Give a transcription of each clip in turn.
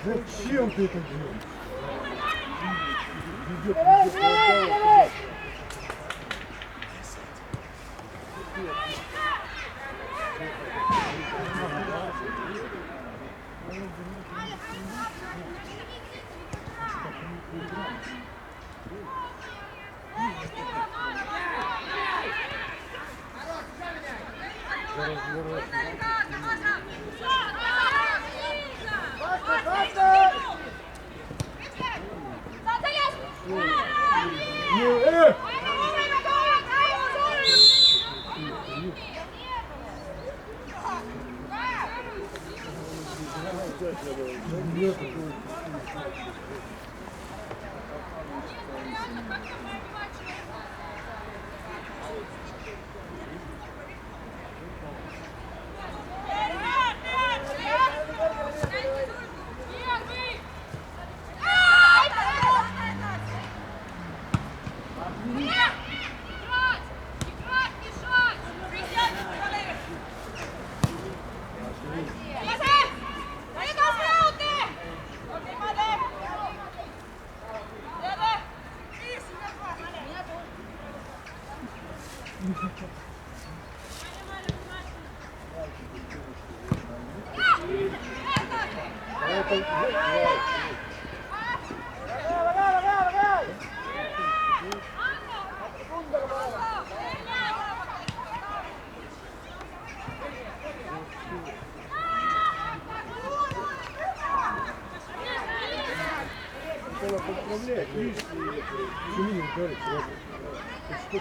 Зачем ты это делаешь? Подправлять, видишь, почему не ударить сразу? Что ты?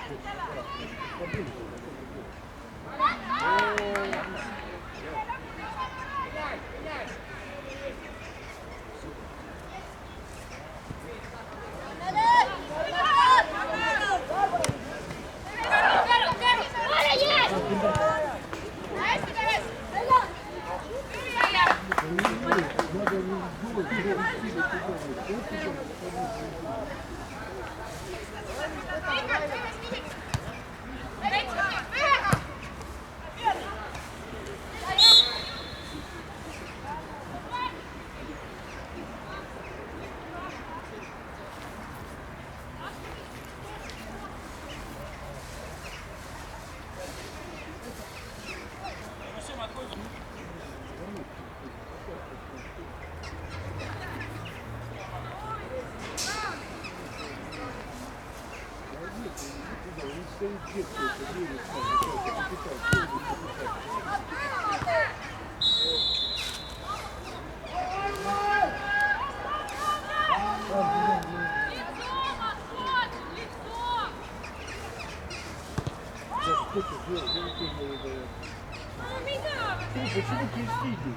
Почему крестите?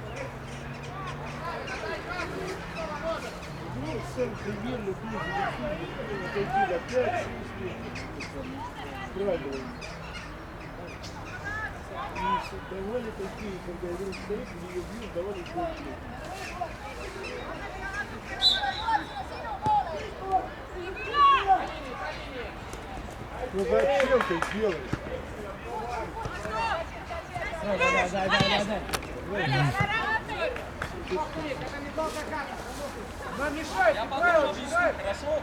Ну, сам примерно отойти опять правильно. И давали такие, когда игрок стоит, ее бьют, давали гольки. Ну зачем ты делаешь? Нам мешает, я правильно мешает. Хорошо?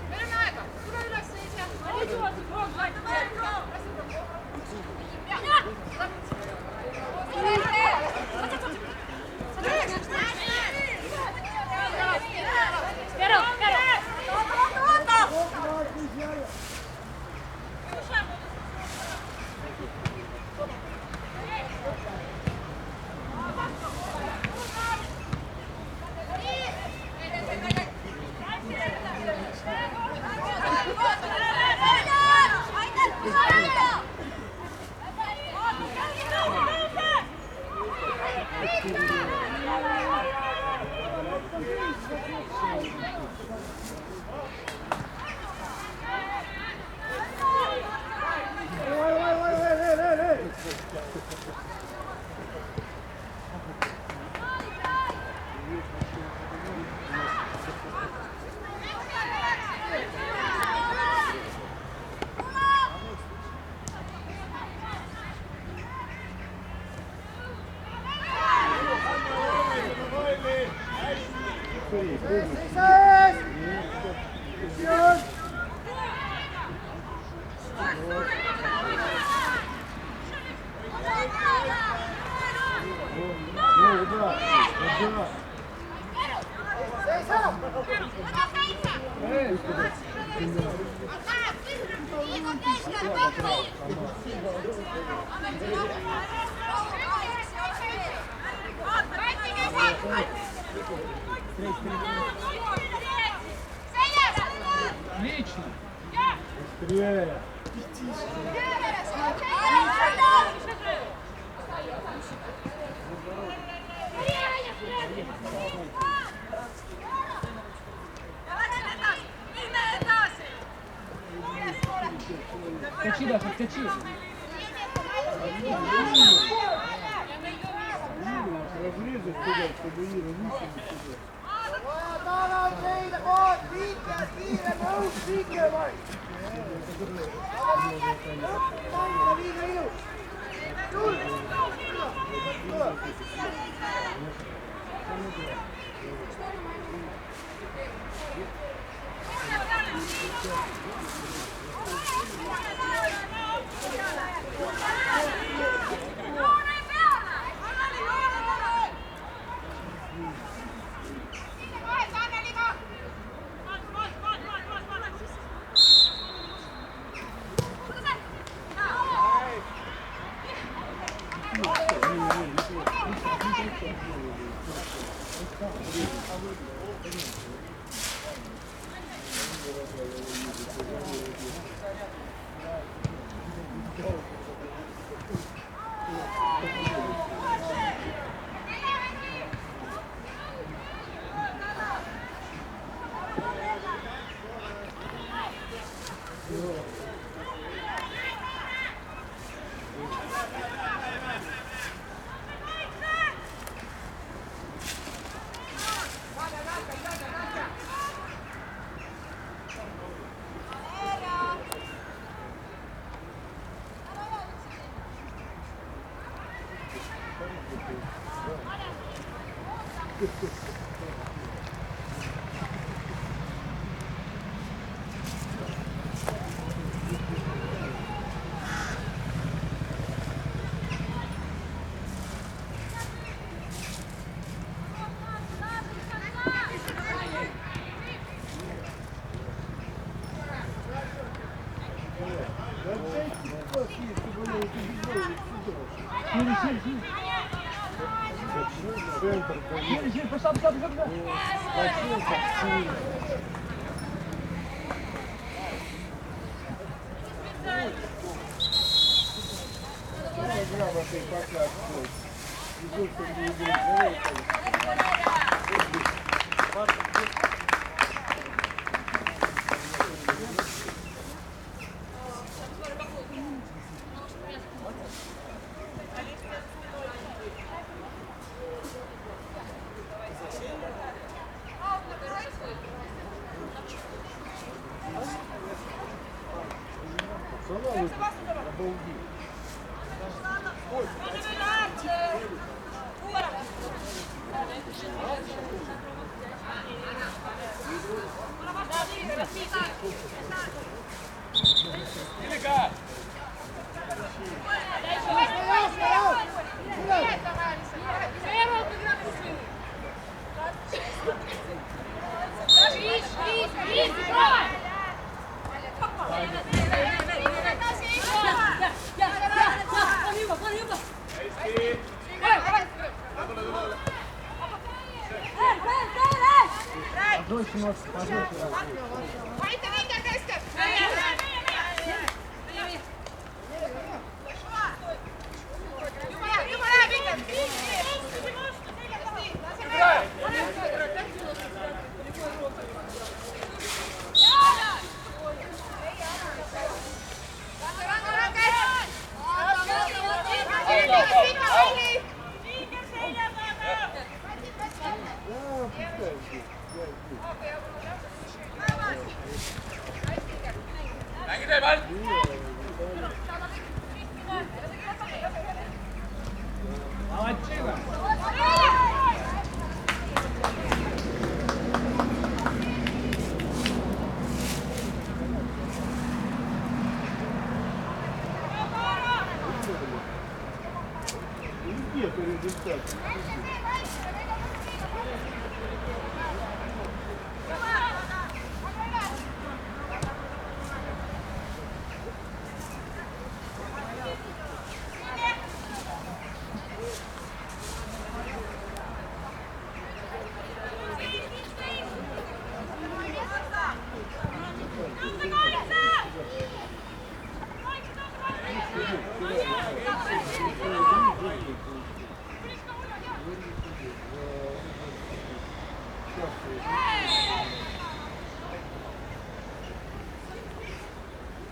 Meil on aega, скорее, прыгай. Ну, удар, удар. Отлично. Быстрее. Качи, Даша, качи. Разрезать туда, чтобы Ира высунуть туда. Пошла. Программа ты пока открой. Идут, чтобы не играть.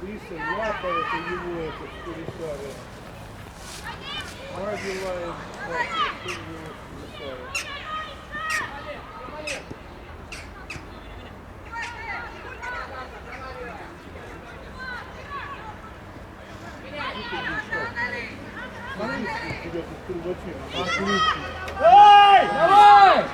Лиса лапает у него этот Курисара. Ради лает, что его Курисара. Давай! Давай!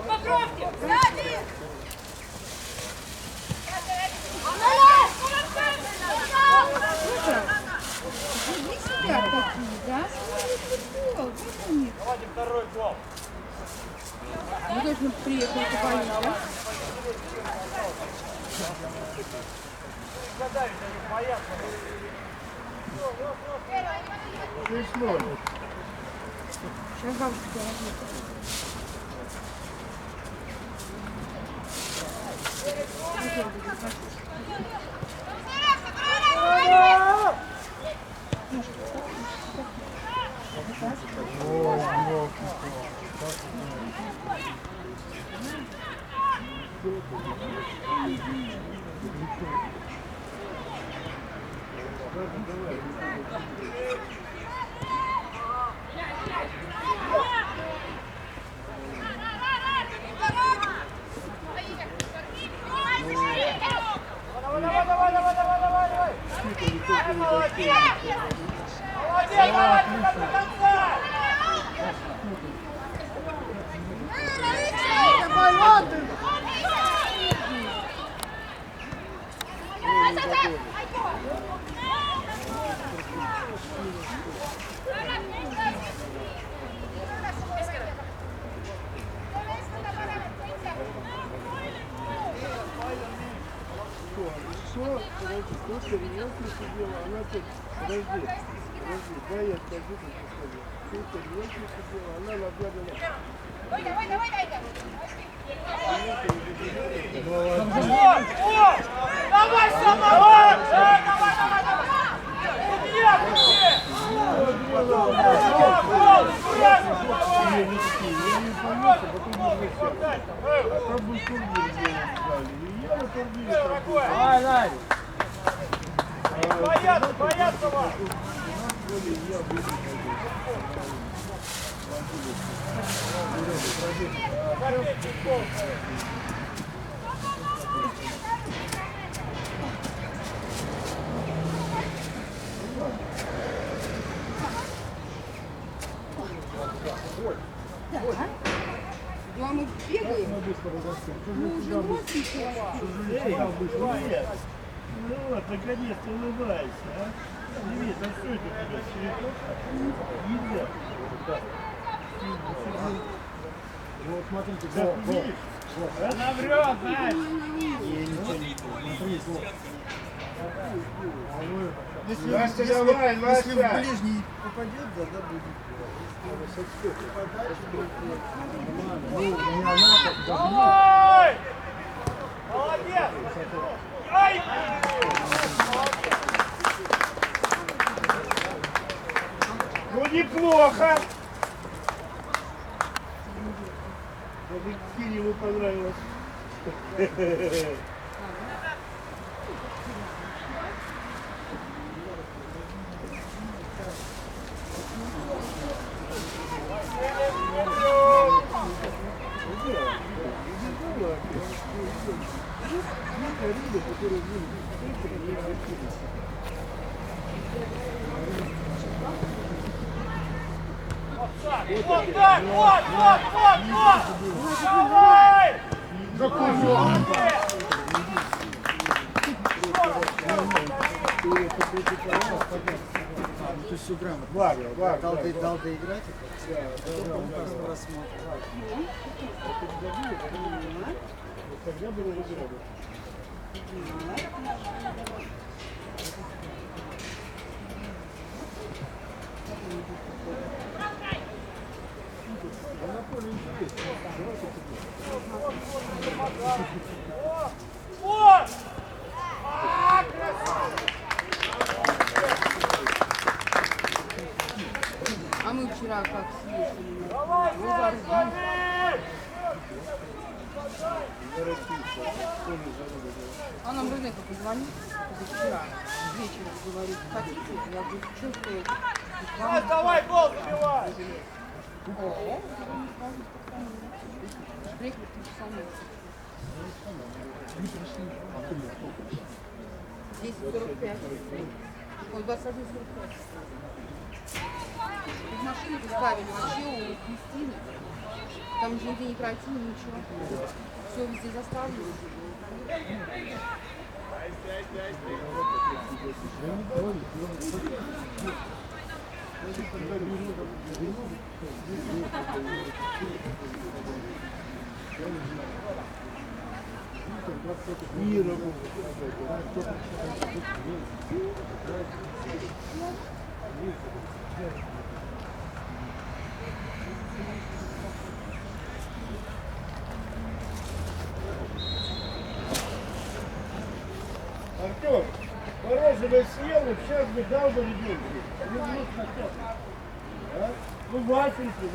Попробуйте! Сзади! Они сидят такие, да? Смотрите футбол, вот у них. Давайте второй гол. Мы должны приехать поболеть, да? Задавить, они боятся. 6-0. Сейчас бабушка работает. Что? Подожди, кто серьезно сидела? Она тут... Подожди, дай я скажу, что скажу. Кто серьезно сидела? Она нагадана... Давай, самовар! Я не помню, потом не знаю. А там был турнир, и я на турнире... Давай, Надя! Боятся вас! Ну, а мы бегаем. Мы уже бросим. Ну вот, наконец-то улыбайся, а? Привет, а что это у тебя? Черепашка? Нельзя. Вот смотрите, как видишь? Она врет, знаешь. Настя, давай, Если в Настя. ближний попадет, да будет. Ой! Молодец! Ай! Ну неплохо. Даже Кире ему понравилось. Вот так! Вот! Давай! То есть все грамотно. Ладно. Дал доиграть, потом просмотр. Тогда было разрядно. Вот! А, красава! А мы вчера как съездили. Давай, Влад, лови! А нам Рынека позвонил вчера вечером, говорит, хотите? Я говорю, что стоит? Влад, давай, гол забивай! Приехали в 3 часа ночи. 10:45. Ой, 21:45. Из машины поставили вообще у Кристины. Там же нигде не пройти, ничего. Все везде заставлено. Ира. Артем, мороженое съел, и сейчас бы дал бы ребенку. А? Ну, вафельки.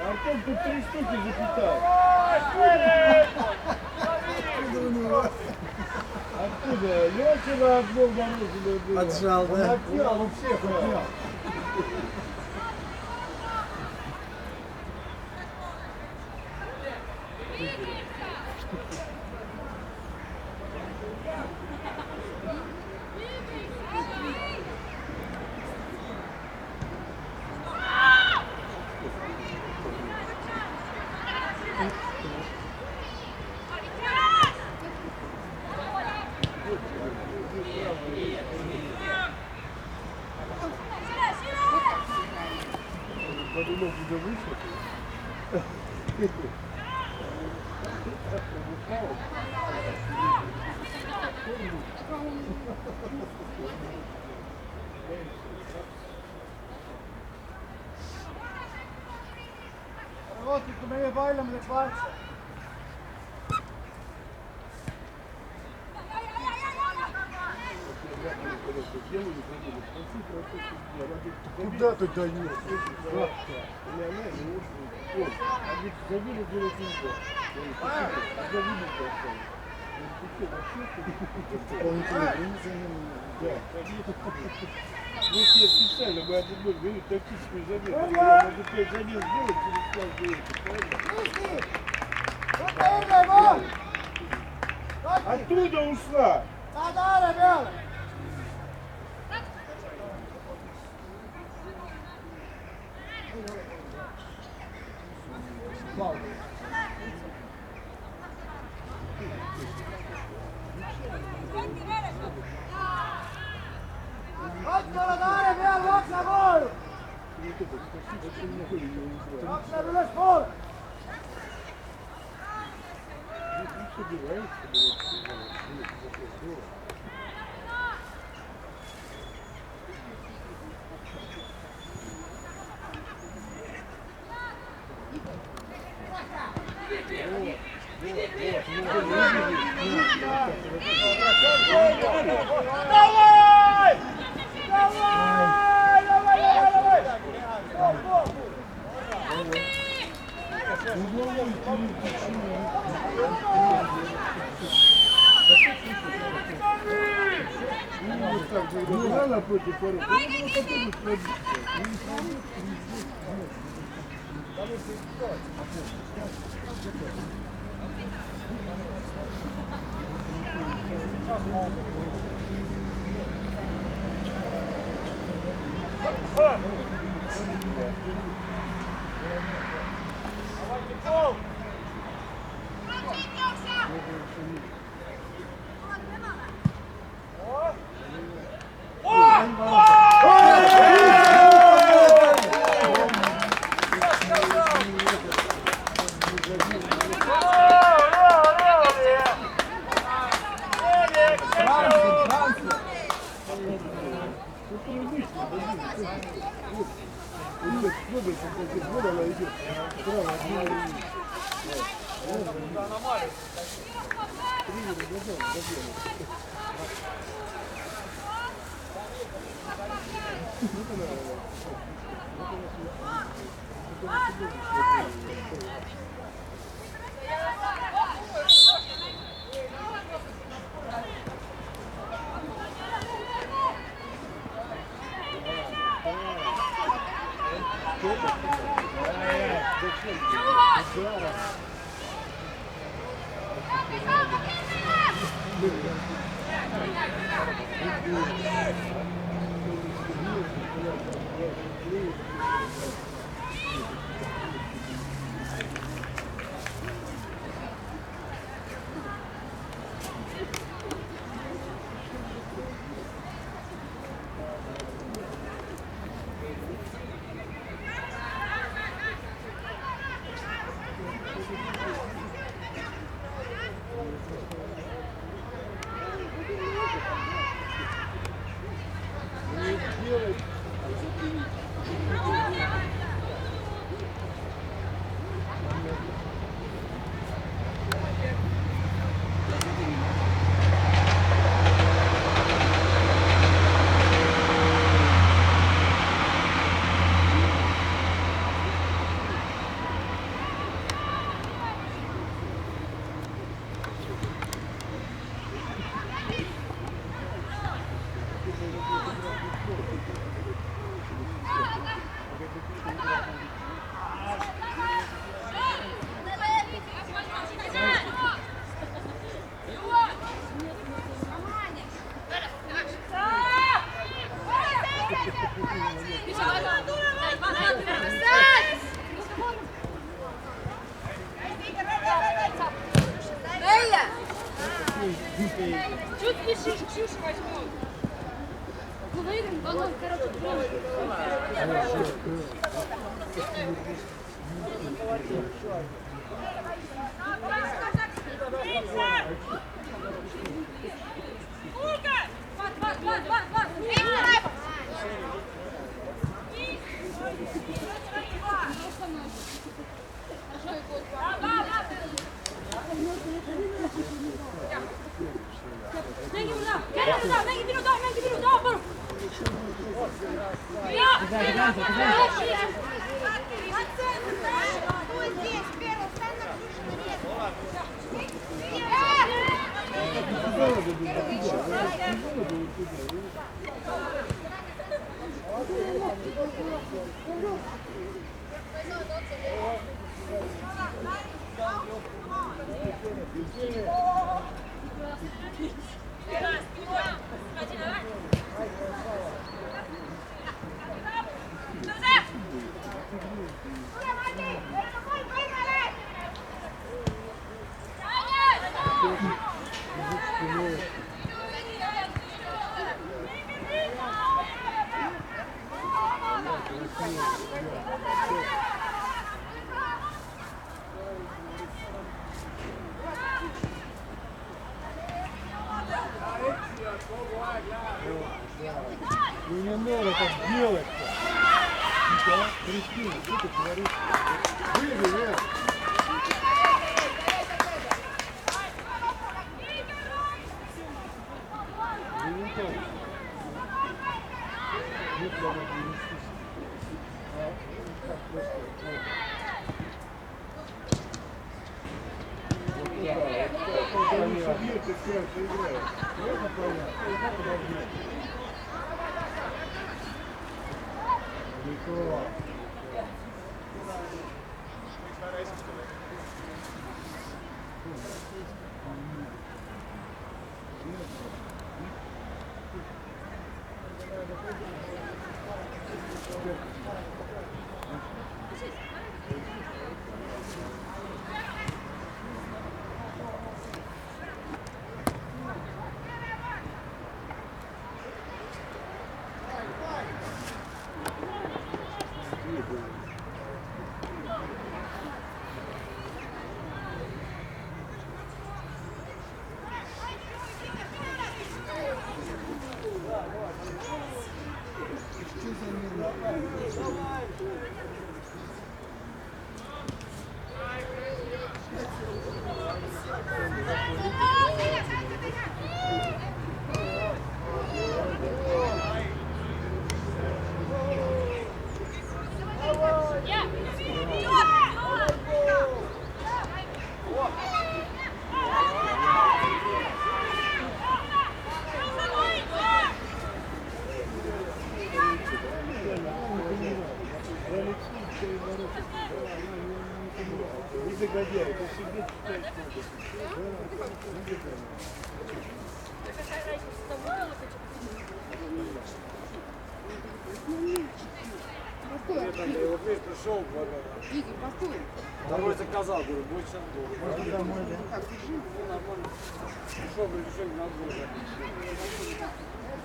Артем тут 3 штуки запитал. Давай, Ферик! Откуда? Лёхина одно мороженое было. Отжал, Он да? отнял у всех, отнял. Подумал, куда вышел. Вот, ты меня байлом захватишь. Куда ты даешь? Забили делать нельзя. Забили Дополнительное время замену. да. Ну, я специально, мы один ноль говорю, тактическую замену. Я могу 5 замен сделать, через 5 правильно? Оттуда ушла. Да, ребята! собираешься, Давай! Давай! Давай! Давай! играла против ворот. Чуть спешишь, Ксюша возьмет. Ну, выиграем, баллон, короче, Ну не надо так делать-то. Да, Кристина, что ты творишь? Выйди, Пришел, Игорь, постой. домой заказал, говорю, будет сейчас долго. Можно домой, да? Так, держи. Нормально. Пришел, говорю, решили, надо было забить.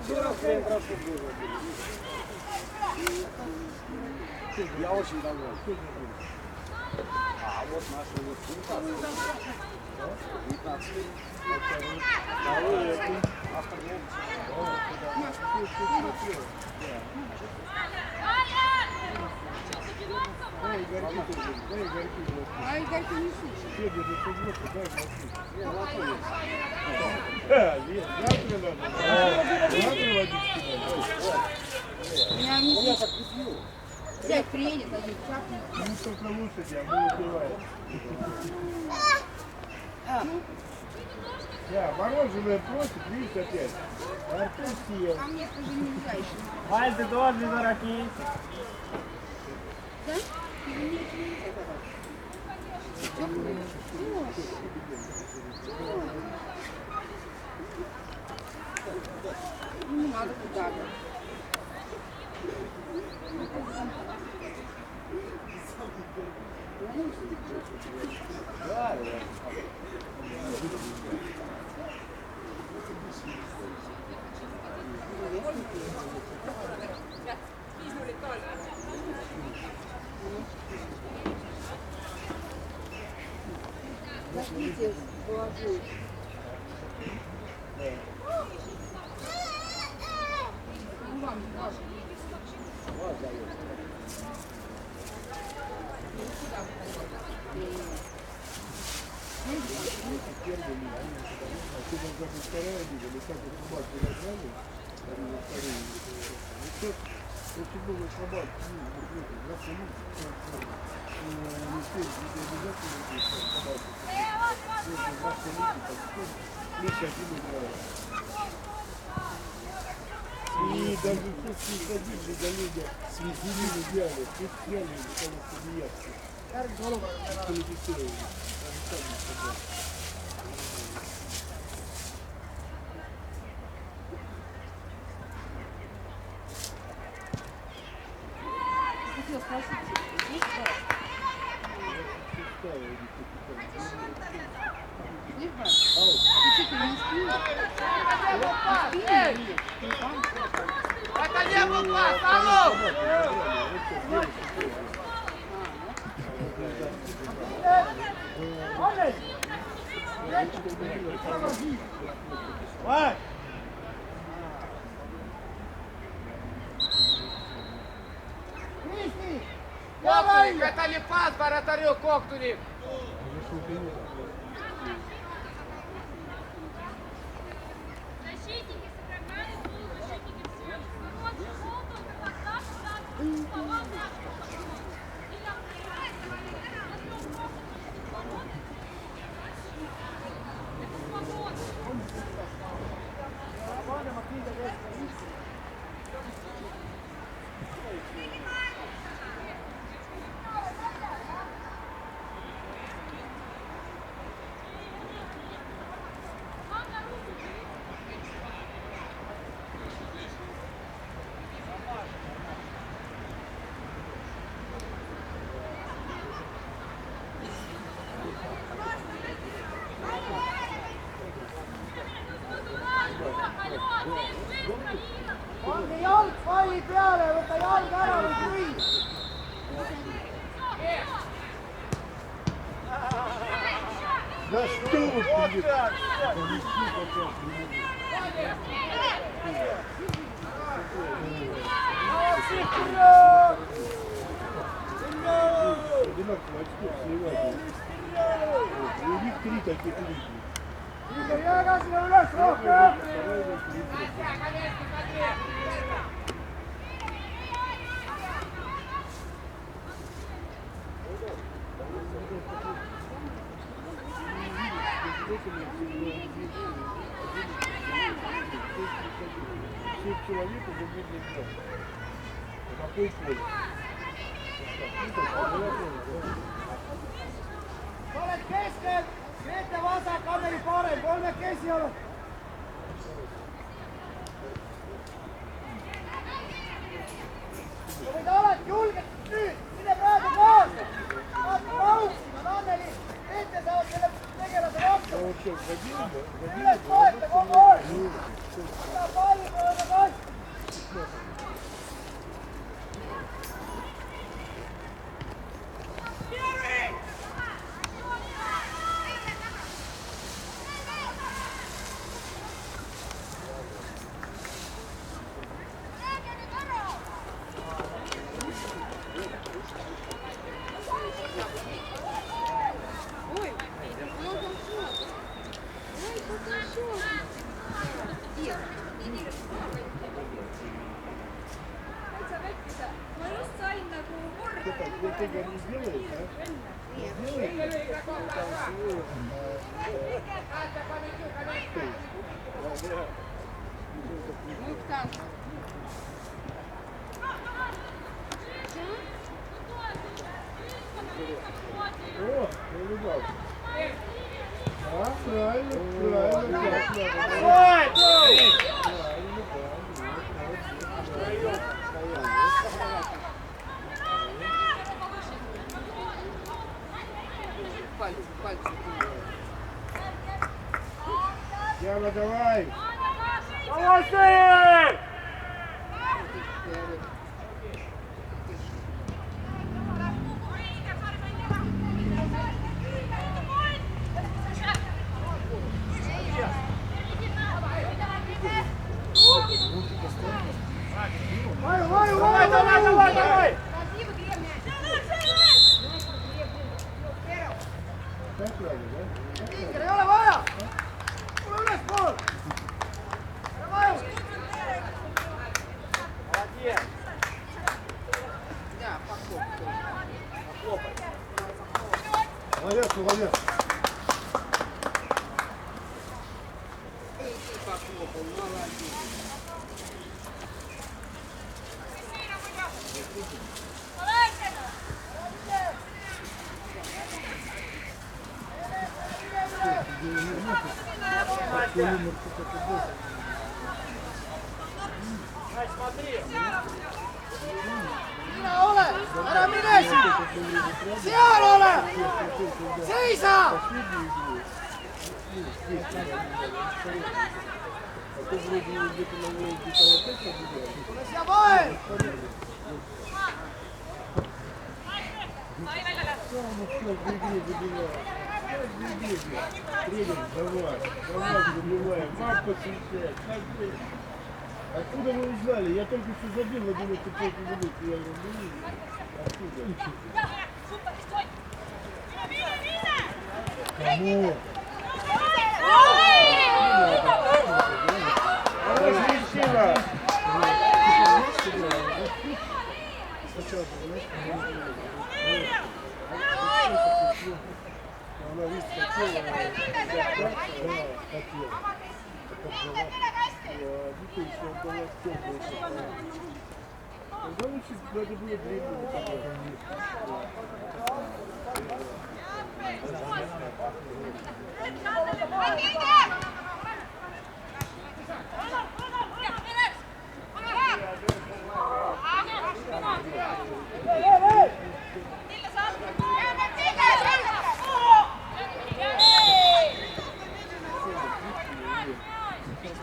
Вчера в 7 раз было. Я очень доволен. А вот наши вот 19. Второй автор А Игорька не слышит. Меня не слышит. Сядь, приедет, один чапнет. Ну только лошади, а мы убиваем. Да, мороженое просит, видишь опять. Артур съел. А мне скажи, нельзя еще. Валь, ты тоже дураки. Да? Мне это нельзя давать. Не надо куда-то. Смотрите, положу. Ну, вам, важно. Очень много собак, и даже все ходили до люди свидели идеально, все сняли, потому что не ясно. Квалифицировали. Хотела спросить, есть брат? Есть брат? Ты что, ты не спишь? Ты спишь или нет? Ты там? Это не был пас, алло! Вань! Коктуник, это не пас вратарю, Коктуник. Защитники сохраняют свою защитники все. Вот желтую, как раз, повал наш. Pange jalg palli peale, võta jalg ära või kriis. Да что вы, у них три таких люди. Человек уже будет нельзя. Какой поле? Oled keskel, Grete vasak, Anneli parem, kolmekesi oled. Sa võid alati julgelt nüüd, mine praegu kaasa. Vaata pauksima, Anneli, Grete saavad selle tegelase vastu. Üles toeta kogu aeg. Võta palli mööda kast. Ma just sain nagu korda. Ты тебя не сделаешь, а? О, улыбался. А, правильно, Пальцы. Яна, давай! Давай ты! Давай! Так правильно, да? Ei ole vaja! Tule ülespool! Молодец! Да, похлопай. Молодец, молодец! Похлопал, молодец. Ай, смотри! Sina ole! Ära mine siit! Seal ole! Seisa! Tule siia vahel! Давай, забиваем. Мапа встречает. Откуда вы узнали? Я только что забил в 11 минут. Я говорю, Кому? Разместила. Сначала, знаешь, она видит, хотела, Вика еще отдала теплую. Когда лучше надо было времени потратить.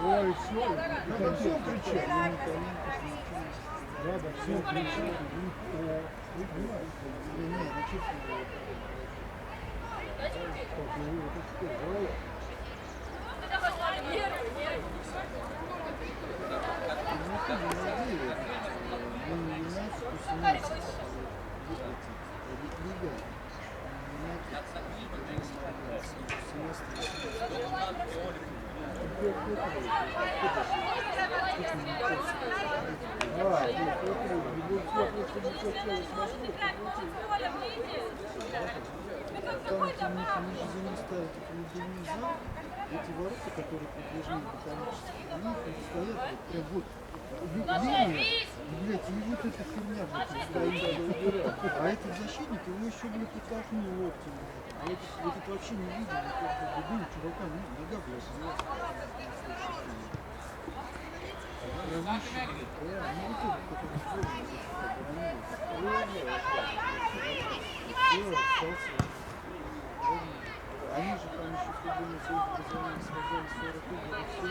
Ой, все, надо все кричать. Надо все кричать. Эти ворота, которые подвижные металлические, они стоят вот прям вот линия, блядь, и вот эта херня стоит. А этот защитник, его еще, блядь, оттолкнул локтем. Этот вообще не видел, блин, чувака, нога, блядь, они же там еще в футбольной союзе позвонили, сказали 40 игр и все.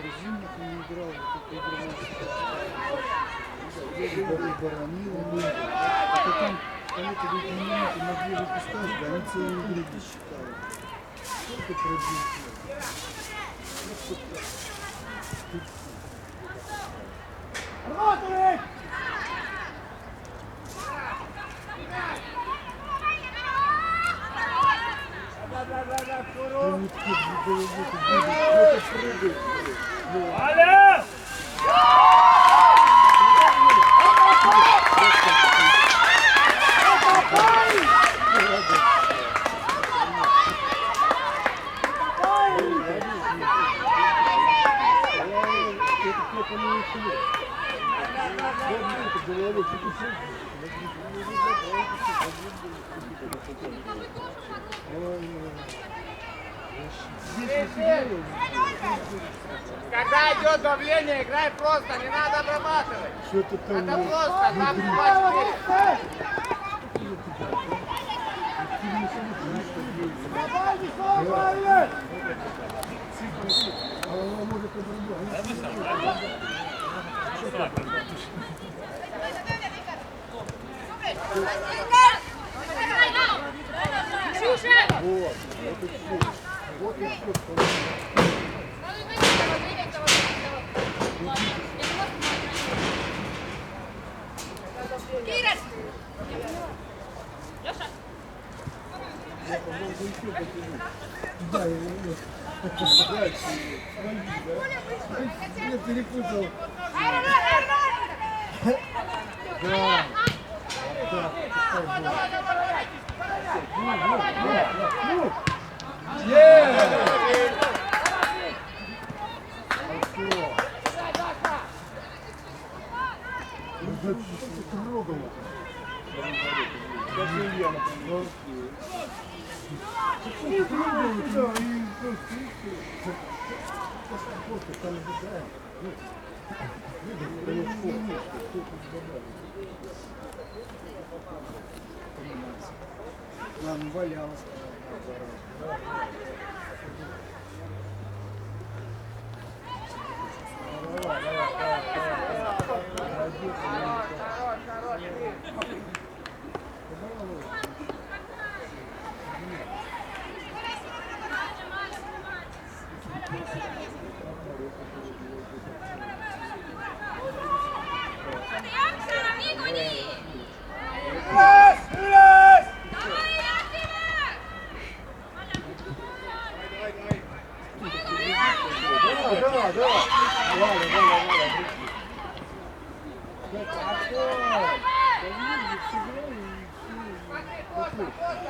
Резинник не играл, вот эту игру и боронил. Это там это говорит, минуты на 2 выпускаешь, да они целые игры не считают. Сколько пробил? Работай! Аля! Когда идет давление, играй просто, не надо обрабатывать. Что-то там Это просто, там хватит. Давай, не сломай! она может Да, я перепутал. Да. Нам валялось. Да, да. Валя, Валя, Валя. Да какой? Да видите, всегда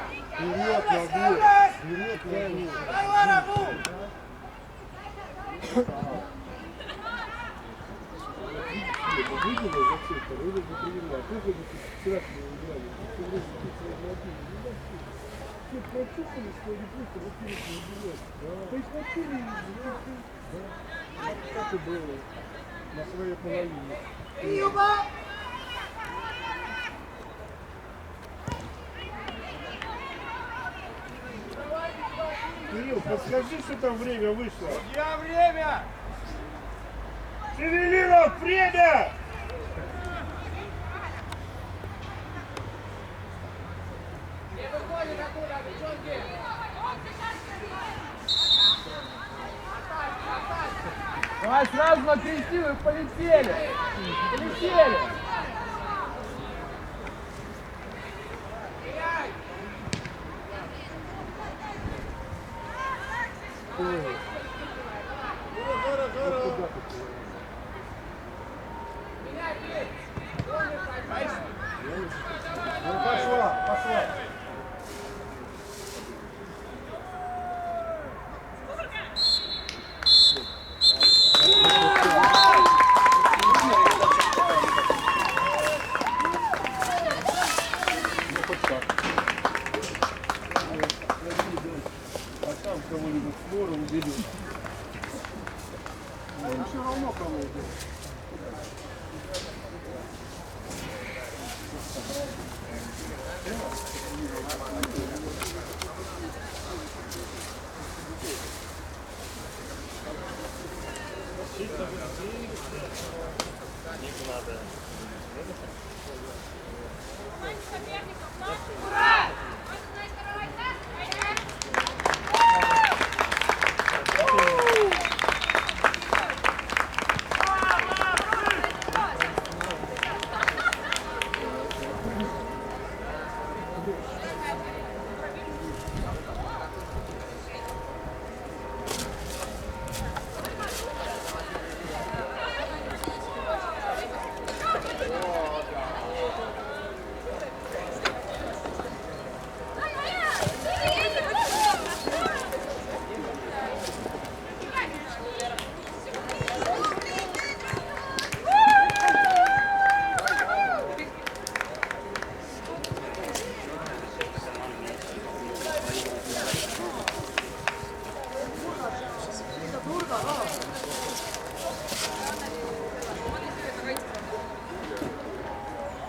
и вперед, ногу. Вперед, ногу. Давай, Рабу! Выделил за сектор, или не принимал. Тоже бы вчера играли. Все время все почувствовали, что они просто во-первых не убивают. То есть хотели, да. Так и было. На своей половине. Юба! Кирилл, подскажи, что там время вышло. Я время! Шевелинов, время! Не выходит оттуда, девчонки! Давай сразу на крестину и полетели! Полетели! Ну, пошла, пошла. А там кого-нибудь с вора уберет. Он все равно кого уберет. Не надо.